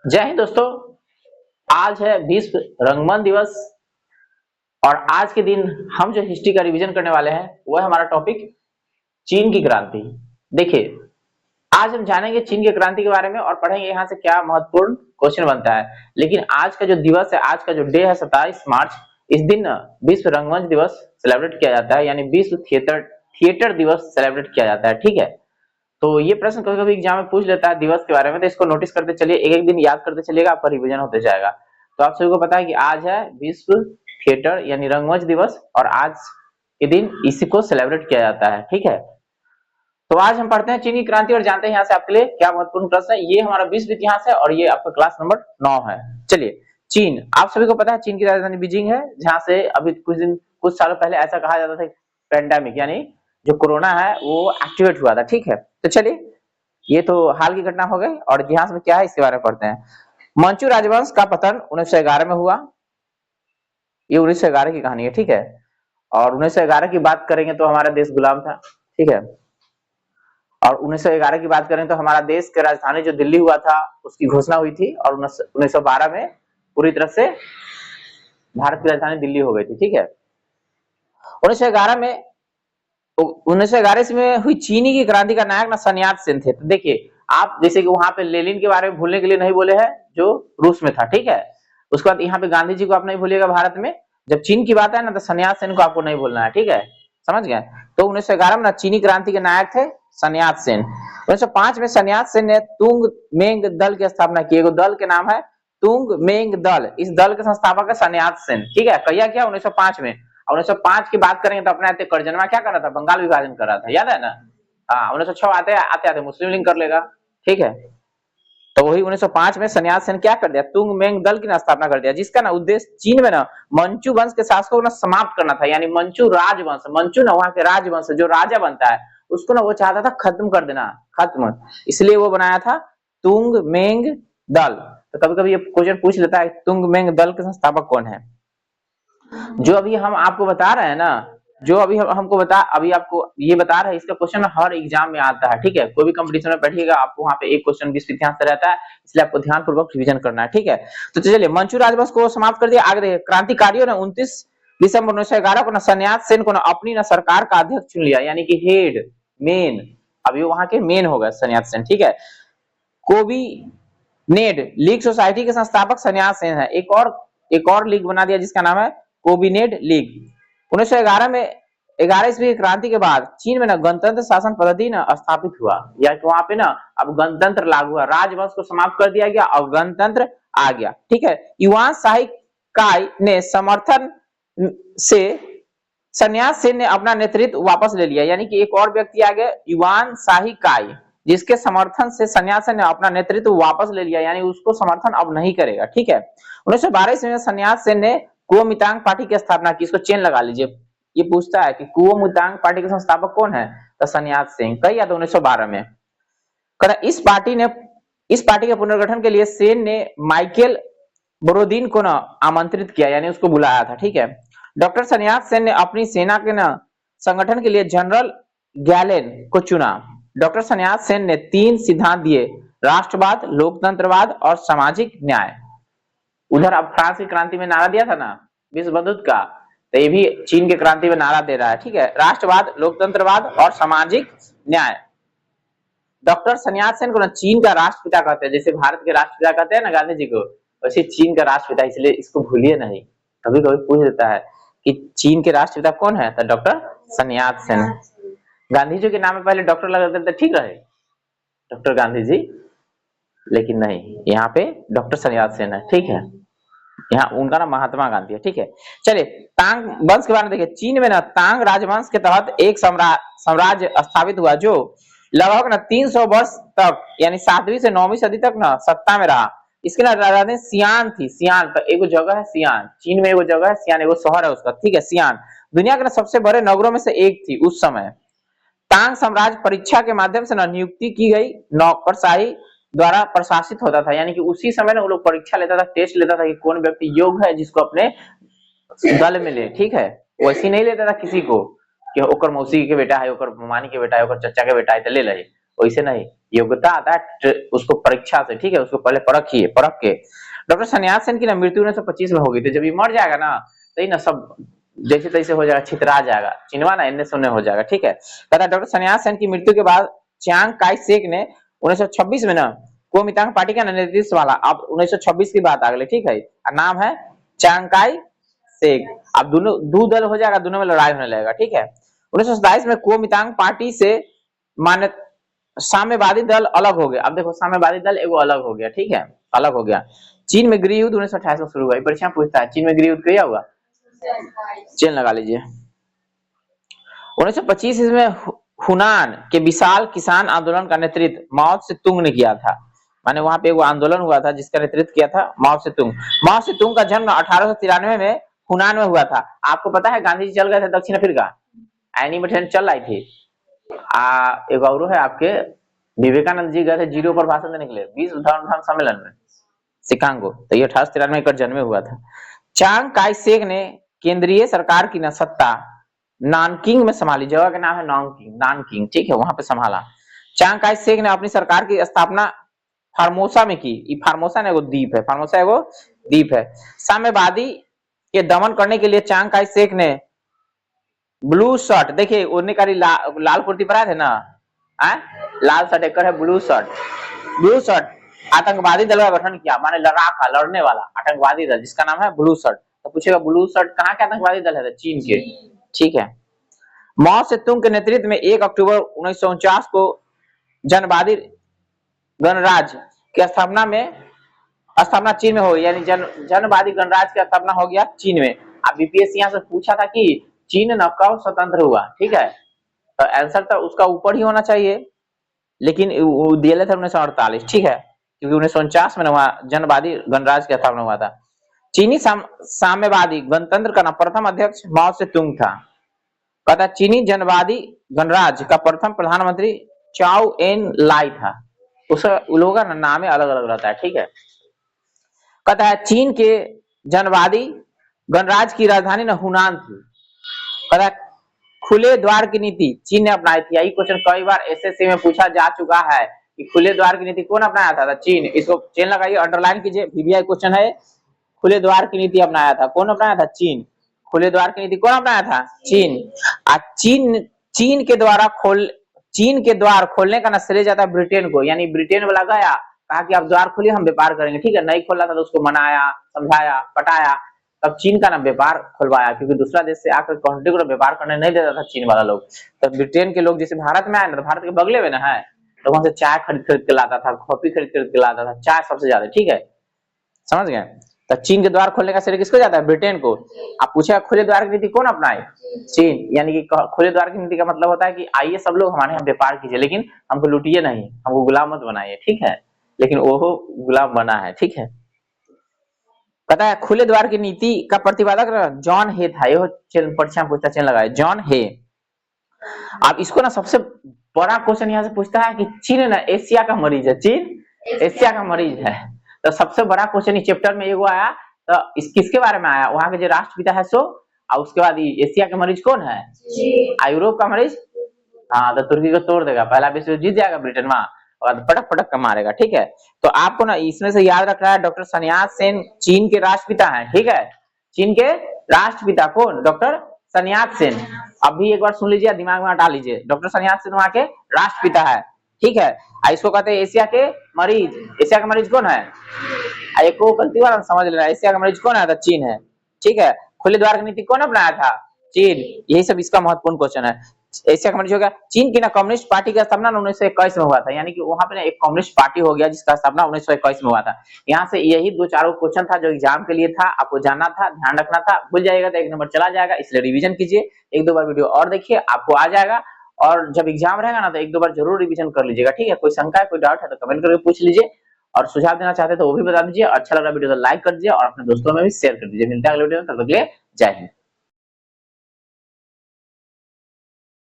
जय हिंद दोस्तों। आज है विश्व रंगमंच दिवस और आज के दिन हम जो हिस्ट्री का रिवीजन करने वाले हैं वह हमारा टॉपिक चीन की क्रांति। देखिए, आज हम जानेंगे चीन की क्रांति के बारे में और पढ़ेंगे यहाँ से क्या महत्वपूर्ण क्वेश्चन बनता है। लेकिन आज का जो दिवस है, आज का जो डे है 27 मार्च, इस दिन विश्व रंगमंच दिवस सेलिब्रेट किया जाता है, यानी विश्व थिएटर दिवस सेलिब्रेट किया जाता है। ठीक है, तो ये प्रश्न कभी कभी एग्जाम में पूछ लेता है दिवस के बारे में, तो इसको नोटिस करते चलिए, एक एक दिन याद करते चलिएगा, आपका रिवीजन होते जाएगा। तो आप सभी को पता है कि आज है विश्व थिएटर यानी रंगमंच दिवस और आज के दिन इसी को सेलिब्रेट किया जाता है। ठीक है, तो आज हम पढ़ते हैं चीन की क्रांति और जानते हैं यहाँ से आपके लिए क्या महत्वपूर्ण प्रश्न है। ये हमारा विश्व इतिहास है और ये आपका क्लास नंबर 9 है। चलिए, चीन, आप सभी को पता है चीन की राजधानी बीजिंग है, जहां से अभी कुछ सालों पहले ऐसा कहा जाता था पैंडेमिक यानी जो कोरोना है वो एक्टिवेट हुआ था। ठीक है, तो चलिए, ये तो हाल की घटना हो गई और इतिहास में क्या है इसके बारे में पढ़ते हैं। मंचू राजवंश का पतन 1911 में हुआ। ये 1911 की कहानी है। ठीक है, और 1911 की बात करेंगे तो हमारा देश गुलाम था। ठीक है, और 1911 की बात करें तो हमारा देश की राजधानी जो दिल्ली हुआ था उसकी घोषणा हुई थी और 1912 में पूरी तरह से भारत की राजधानी दिल्ली हो गई थी। ठीक है, 1911 में हुई चीनी की क्रांति का नायक ना sun यat-sen थे। तो देखिए, आप जैसे कि वहां पे लेनिन के बारे में भूलने के लिए नहीं बोले हैं जो रूस में था। ठीक है, उसके बाद यहाँ पे गांधी जी को आप नहीं भूलिएगा। भारत में जब चीन की बात है ना तो sun यat-sen को आपको नहीं भूलना है। ठीक है, समझ गए। तो 1911 में ना चीनी क्रांति के नायक थे sun यat-sen। 1905 में sun यat-sen ने तुंग मेंग दल की स्थापना की। एगो दल के नाम है तुंग मेंग दल। इस दल के संस्थापक है sun यat-sen। ठीक है, क्या 1905 में। 1905 की बात करेंगे तो अपने कर्जनवा क्या कर रहा था, बंगाल विभाजन कर रहा था, याद है ना। हाँ, 1906 आते आते मुस्लिम लीग कर लेगा। ठीक है, तो वही 1905 में sun यat-sen क्या कर दिया, तुंग मेंग दल की स्थापना कर दिया, जिसका ना उद्देश्य चीन में ना मंचू वंश के शासकों को ना समाप्त करना था। यानी मंचू राजवंश, मंचू ना वहां के राजवंश जो राजा बनता है उसको ना वो चाहता था खत्म कर देना, खत्म। इसलिए वो बनाया था तुंग मेंग दल। तो कभी कभी ये क्वेश्चन पूछ लेता है तुंग मेंग दल के संस्थापक कौन है। जो अभी हम आपको बता रहे हैं ना, जो अभी अभी आपको ये बता रहे हैं, इसका क्वेश्चन हर एग्जाम में आता है। ठीक है, कोई भी कंपटीशन में बैठिएगा आपको वहां पे एक क्वेश्चन विश्व इतिहास से रहता है, इसलिए आपको ध्यानपूर्वक रिवीजन करना है। ठीक है, तो चलिए, मंचू राजवंश को समाप्त कर दिया। आगे देखिए, क्रांतिकारियों ने 29 दिसंबर 1911 को ना sun यat-sen को ना अपनी ना सरकार का अध्यक्ष चुन लिया, यानी कि हेड, मेन। अभी वहां के मेन हो गए sun यat-sen। ठीक है, कोविनेड लीग सोसाइटी के संस्थापक sun यat-sen है। एक और लीग बना दिया जिसका नाम है कोविनेड लीग। 1911 में 11 ईस्वी की क्रांति के बाद चीन में ना गणतंत्र शासन पद्धति ना स्थापित हुआ, या कि वहां पे ना अब गणतंत्र लागू हुआ, राजवंश को समाप्त कर दिया गया, अब गणतंत्र आ गया। ठीक है, युवान शाही काय ने समर्थन से sun यat-sen ने अपना नेतृत्व वापस ले लिया, यानी कि एक और व्यक्ति आ गया युवान शाही काय, जिसके समर्थन से sun यat-sen ने अपना नेतृत्व वापस ले लिया, यानी उसको समर्थन अब नहीं करेगा। ठीक है, 1912 ईस्वी में sun यat-sen ने कुओमिंतांग पार्टी की स्थापना की। इसको चेन लगा लीजिए, ये पूछता है कि कुओमिंतांग पार्टी के संस्थापक कौन है, तो sun यat-sen। कही या तो 1912 में। इस पार्टी के पुनर्गठन के लिए सेन ने माइकल बोरोदिन को ना आमंत्रित किया, यानी उसको बुलाया था। ठीक है, डॉक्टर sun यat-sen ने अपनी सेना के ना संगठन के लिए जनरल गैलेन को चुना। डॉक्टर sun यat-sen ने 3 सिद्धांत दिए, राष्ट्रवाद, लोकतंत्रवाद और सामाजिक न्याय। उधर अब फ्रांस की क्रांति में नारा दिया था ना विश्व बंधुत्व का, तो ये भी चीन के क्रांति में नारा दे रहा है। ठीक है, राष्ट्रवाद, लोकतंत्रवाद और सामाजिक न्याय। डॉक्टर sun यat-sen को ना चीन का राष्ट्रपिता कहते हैं, जैसे भारत के राष्ट्रपिता कहते हैं ना गांधी जी को, वैसे चीन का राष्ट्रपिता, इसलिए इसको भूलिए नहीं। कभी कभी पूछ देता है कि चीन के राष्ट्रपिता कौन है, तो डॉक्टर sun यat-sen। गांधी जी के नाम में पहले डॉक्टर लगा देते ठीक रहे, डॉक्टर गांधी जी, लेकिन नहीं, यहाँ पे डॉक्टर sun यat-sen है। ठीक है, यहाँ उनका नाम महात्मा गांधी है। ठीक है, चलिए, तांग वंश के बारे में देखिए। चीन में ना तांग राजवंश के तहत एक साम्राज्य स्थापित हुआ जो लगभग ना 300 वर्ष तक, यानी 7वीं से 9वीं सदी तक ना सत्ता में रहा। इसके ना राजधानी सियान थी। सियान तो एगो जगह है, सियान चीन में एगो जगह है, सियान एगो शहर है उसका। ठीक है, सियान दुनिया के ना सबसे बड़े नगरों में से एक थी उस समय। तांग साम्राज्य परीक्षा के माध्यम से ना नियुक्ति की गई नौकरशाही द्वारा प्रशासित होता था, यानी कि उसी समय ना वो लोग परीक्षा लेता था, टेस्ट लेता था कि कौन व्यक्ति योग्य है जिसको अपने दल में ले। ठीक है, वैसे नहीं लेता था किसी को कि ओकर मौसी के बेटा है, ओकर मामानी के बेटा है, ओकर चचा के बेटा है तो ले ले। वैसे नहीं, योग्यता आता है उसको परीक्षा से, ठीक है, उसको पहले परख के। डॉक्टर सन्यास सेन की ना मृत्यु 1925 में हो गई थी। जब ये मर जाएगा ना तो ये ना सब जैसे तैसे हो जाएगा, छितरा जाएगा, चिन्हवा ना इन्ने सुनने हो जाएगा, ठीक है। कहता है डॉक्टर सन्यास सेन की मृत्यु के बाद चियांग काई शेक ने 1926 में ना कुओमिंतांग पार्टी का नेतृत्व संभाला। अब 1926 की बात आ गई, ठीक है, नाम है चियांग काई शेक। अब दोनों दो दल हो जाएगा, दोनों में लड़ाई होने लगेगा, ठीक है। 1927 में कुओमिंतांग पार्टी से मान्य साम्यवादी दल अलग हो गया। अब देखो साम्यवादी दल एगो अलग हो गया, ठीक है, अलग हो गया। चीन में गृह युद्ध 1928 में शुरू हुआ। परीक्षा पूछता है चीन में गृह युद्ध क्या हुआ, चेन लगा लीजिए। 1925 में हुनान के विशाल किसान आंदोलन का नेतृत्व माओ त्से-तुंग ने किया था। माने वहां पे वो आंदोलन हुआ था जिसका नेतृत्व किया था माओ त्से-तुंग। माओ त्से-तुंग का जन्म 1893 में हुनान में हुआ था। आपको पता है गांधी जी चल गए थे दक्षिण अफ्रीका, एनी बेसेंट चल रही थी। एक और है आपके विवेकानंद जी गए थे जीरो पर भाषण देने के लिए विश्व धर्म सम्मेलन में शिकागो, तो ये 1893 का जन्म हुआ था। चांग काई शेक ने केंद्रीय सरकार की न सत्ता नानकिंग में संभाली। जगह का नाम है नानकिंग, ठीक है, वहां पे संभाला। चांग काई शेक ने अपनी सरकार की स्थापना फार्मोसा में की। फार्मोसा ने एगो द्वीप है, फार्मोसा एगो द्वीप है। साम्यवादी के दमन करने के लिए चांग काई शेक ने ब्लू शर्ट, देखिए ओढ़ने का लाल कुर्ती पर आए थे ना, लाल शर्ट एक है ब्लू शर्ट आतंकवादी दल का गठन किया। माने लड़ाका लड़ने वाला आतंकवादी दल जिसका नाम है ब्लू शर्ट। तो पूछेगा ब्लू शर्ट कहाँ के आतंकवादी दल है, चीन के, ठीक है। माओ त्से-तुंग के नेतृत्व में 1 अक्टूबर 1949 को जनवादी गणराज्य की स्थापना चीन में हो गई, यानी जनवादी गणराज्य की स्थापना हो गया चीन में। अब बीपीएससी यहाँ से पूछा था कि चीन न कब स्वतंत्र हुआ, ठीक है, तो आंसर तो उसका ऊपर ही होना चाहिए, लेकिन वो दिया था 1948, ठीक है, क्योंकि 1949 में वहां जनवादी गणराज्य की स्थापना हुआ था। चीनी साम्यवादी गणतंत्र का प्रथम अध्यक्ष माओ त्से-तुंग था। कहता चीनी जनवादी गणराज्य का प्रथम प्रधानमंत्री चाओ एन लाई था। उसका लोगों का नाम अलग अलग रहता है, ठीक है। कहता है चीन के जनवादी गणराज्य की राजधानी न हुनान थी। कहता है खुले द्वार की नीति चीन ने अपनाई थी। यही क्वेश्चन कई बार एसएससी में पूछा जा चुका है कि खुले द्वार की नीति कौन अपनाया था, चीन। इसको चेन लगाइए, अंडरलाइन कीजिए, वीवीआई क्वेश्चन है। खुले द्वार की नीति अपनाया था, कौन अपनाया था, चीन। खुले द्वार की नीति कौन अपनाया था, चीन। चीन के द्वार खोलने का न श्रेय जाता है ब्रिटेन को, यानी ब्रिटेन वाला गया कहा कि आप द्वार खोलिए हम व्यापार करेंगे, ठीक है, नहीं खोला था तो उसको मनाया, समझाया, पटाया, तब चीन का ना व्यापार खुलवाया, क्योंकि दूसरा देश से आकर कंट्री को व्यापार करने नहीं देता था चीन वाला लोग। तब ब्रिटेन के लोग जैसे भारत में आए ना, तो भारत के बगले में ना है, तो वहां से चाय खरीद के लाता था, कॉफी खरीद के लाता था, चाय सबसे ज्यादा, ठीक है, समझ गए। तो चीन के द्वार खोलने का श्रेय किसको जाता है, ब्रिटेन को। आप पूछेगा खुले द्वार की नीति कौन अपनाए, चीन। यानी कि खुले द्वार की नीति का मतलब होता है कि आइए सब लोग हमारे यहाँ व्यापार कीजिए, लेकिन हमको लूटिए नहीं, हमको गुलाम मत बनाइए, ठीक है, लेकिन वो गुलाम बना है, ठीक है। पता है खुले द्वार की नीति का प्रतिपादक जॉन हे था। ये परीक्षा पूछता चेन लगाए, जॉन हे। अब इसको ना सबसे बड़ा क्वेश्चन यहाँ से पूछता है कि चीन ना एशिया का मरीज है, चीन एशिया का मरीज है। तो सबसे बड़ा क्वेश्चन इस चैप्टर में एगो आया, तो इस किसके बारे में आया, वहां के जो राष्ट्रपिता है सो, और उसके बाद एशिया का मरीज कौन है, यूरोप का मरीज, हाँ, तो तुर्की को तोड़ देगा, पहला विश्व जीत जाएगा ब्रिटेन वहां, और पटक पटक का मारेगा, ठीक है। तो आपको ना इसमें से याद रखना है डॉक्टर सन्यास सेन चीन के राष्ट्रपिता हैं, ठीक है, चीन के राष्ट्रपिता कौन, डॉक्टर सन्यास सेन। अभी एक बार सुन लीजिए, दिमाग में हटा लीजिए, डॉक्टर सन्यास सेन वहां के राष्ट्रपिता है, ठीक है। इसको कहते हैं एशिया के मरीज। एशिया का मरीज कौन है, एक को गलती वाला समझ लेना, एशिया का मरीज कौन है, तो चीन है, ठीक है। खुले द्वार की नीति कौन अपनाया था, चीन। यही सब इसका महत्वपूर्ण क्वेश्चन है। एशिया का मरीज हो गया। चीन की ना कम्युनिस्ट पार्टी का स्थापना 1921 में हुआ था, यानी कि वहां पे ना एक कम्युनिस्ट पार्टी हो गया जिसका स्थापना 1921 में हुआ था। यहाँ से यही 2-4 क्वेश्चन था जो एग्जाम के लिए था, आपको जानना था, ध्यान रखना था। भूल जाएगा तो 1 नंबर चला जाएगा, इसलिए रिवीजन कीजिए, 1-2 बार वीडियो और देखिए, आपको आ जाएगा। और जब एग्जाम रहेगा ना तो 1-2 बार जरूर रिवीजन कर लीजिएगा, ठीक है। कोई शंका है, कोई डाउट है तो कमेंट करके पूछ लीजिए, और सुझाव देना चाहते हैं तो वो भी बता दीजिए। अच्छा लग रहा वीडियो तो लाइक कर दीजिए और अपने दोस्तों में भी शेयर कर दीजिए। मिलता है अगले वीडियो में, तब तक के लिए जय हिंद।